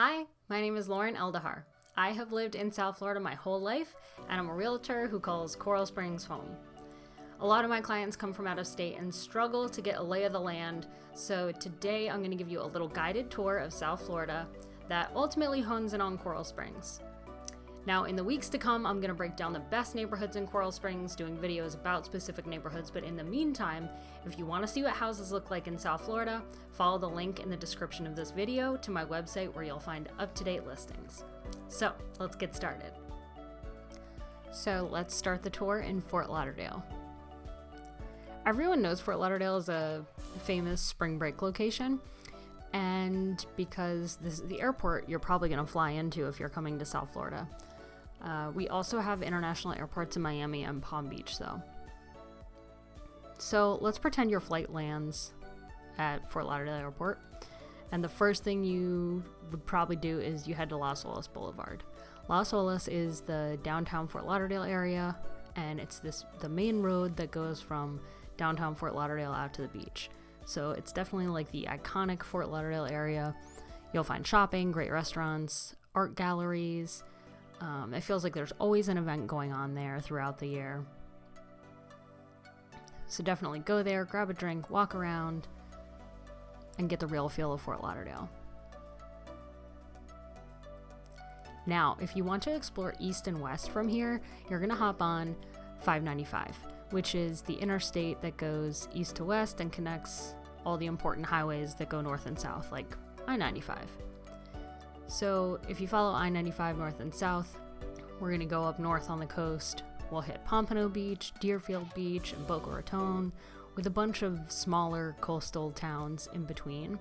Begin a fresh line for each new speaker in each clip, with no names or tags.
Hi, my name is Lauren Eldahar. I have lived in South Florida my whole life, and I'm a realtor who calls Coral Springs home. A lot of my clients come from out of state and struggle to get a lay of the land, so today I'm going to give you a little guided tour of South Florida that ultimately hones in on Coral Springs. Now, in the weeks to come, I'm going to break down the best neighborhoods in Coral Springs, doing videos about specific neighborhoods, but in the meantime, if you want to see what houses look like in South Florida, follow the link in the description of this video to my website where you'll find up-to-date listings. So, let's get started. So, let's start the tour in Fort Lauderdale. Everyone knows Fort Lauderdale is a famous spring break location, and because this is the airport you're probably going to fly into if you're coming to South Florida. We also have international airports in Miami and Palm Beach, though. So let's pretend your flight lands at Fort Lauderdale Airport, and the first thing you would probably do is you head to Las Olas Boulevard. Las Olas is the downtown Fort Lauderdale area, and it's the main road that goes from downtown Fort Lauderdale out to the beach. So it's definitely like the iconic Fort Lauderdale area. You'll find shopping, great restaurants, art galleries. It feels like there's always an event going on there throughout the year. So definitely go there, grab a drink, walk around, and get the real feel of Fort Lauderdale. Now, if you want to explore east and west from here, you're going to hop on 595, which is the interstate that goes east to west and connects all the important highways that go north and south, like I-95. So if you follow I-95 north and south, we're going to go up north on the coast. We'll hit Pompano Beach, Deerfield Beach, and Boca Raton, with a bunch of smaller coastal towns in between.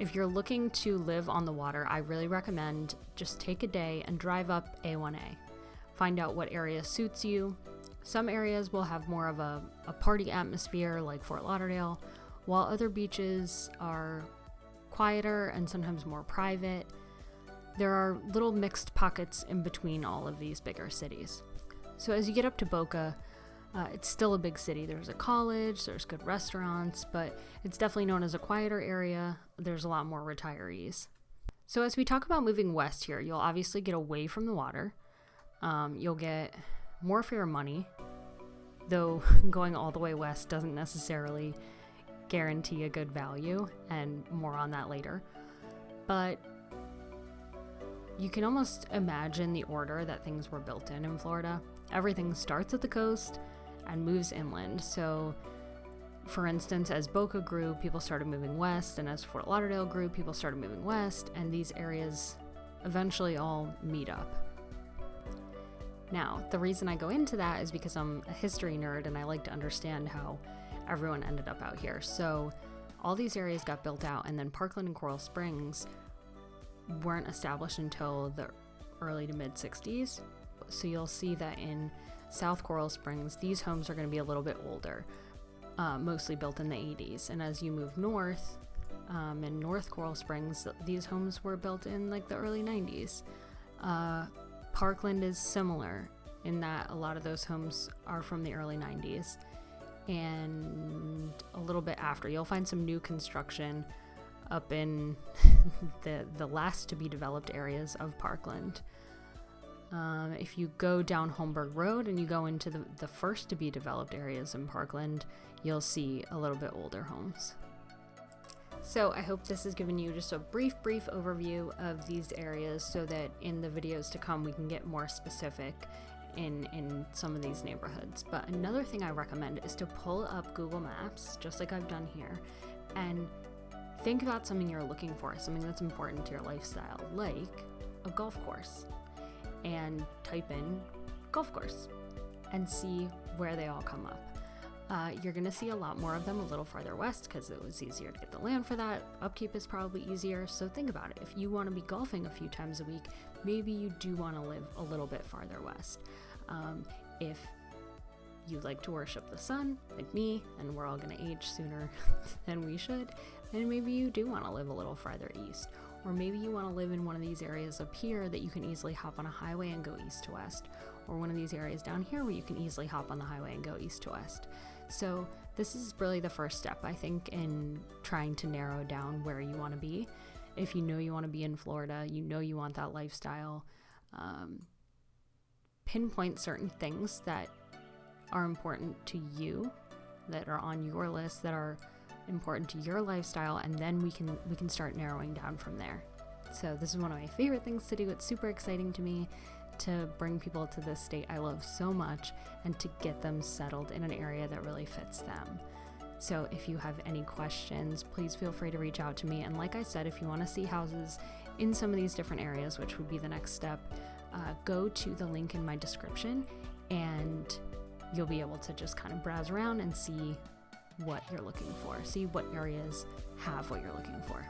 If you're looking to live on the water, I really recommend just take a day and drive up A1A. Find out what area suits you. Some areas will have more of a party atmosphere like Fort Lauderdale, while other beaches are quieter and sometimes more private. There are little mixed pockets in between all of these bigger cities. So as you get up to Boca, it's still a big city. There's a college, there's good restaurants, but it's definitely known as a quieter area. There's a lot more retirees. So as we talk about moving west here, you'll obviously get away from the water. You'll get more for your money, though going all the way west doesn't necessarily guarantee a good value, and more on that later. But you can almost imagine the order that things were built in Florida. Everything starts at the coast and moves inland. So for instance, as Boca grew, people started moving west, and as Fort Lauderdale grew, people started moving west, and these areas eventually all meet up. Now, the reason I go into that is because I'm a history nerd and I like to understand how everyone ended up out here. So all these areas got built out, and then Parkland and Coral Springs weren't established until the early to mid 60s. So you'll see that in South Coral Springs, these homes are going to be a little bit older, mostly built in the 80s. And as you move north, in North Coral Springs, these homes were built in like the early 90s. Parkland is similar in that a lot of those homes are from the early 90s. And a little bit after, you'll find some new construction up in the last to be developed areas of Parkland. If you go down Holmberg Road and you go into the first to be developed areas in Parkland, you'll see a little bit older homes. So I hope this has given you just a brief overview of these areas so that in the videos to come we can get more specific in some of these neighborhoods. But another thing I recommend is to pull up Google Maps, just like I've done here, and think about something you're looking for, something that's important to your lifestyle, like a golf course, and type in golf course and see where they all come up. You're going to see a lot more of them a little farther west because it was easier to get the land for that. Upkeep is probably easier, so think about it. If you want to be golfing a few times a week, maybe you do want to live a little bit farther west. If you like to worship the sun, like me, and we're all going to age sooner than we should, then maybe you do want to live a little farther east. Or maybe you want to live in one of these areas up here that you can easily hop on a highway and go east to west. Or one of these areas down here where you can easily hop on the highway and go east to west. So this is really the first step, I think, in trying to narrow down where you want to be. if you know you want to be in Florida, you know you want that lifestyle, pinpoint certain things that are important to you, that are on your list, that are important to your lifestyle, and then we can start narrowing down from there. So this is one of my favorite things to do. It's super exciting to me to bring people to this state I love so much and to get them settled in an area that really fits them. So if you have any questions, please feel free to reach out to me. And like I said, if you want to see houses in some of these different areas, which would be the next step, go to the link in my description and you'll be able to just kind of browse around and see what you're looking for, see what areas have what you're looking for.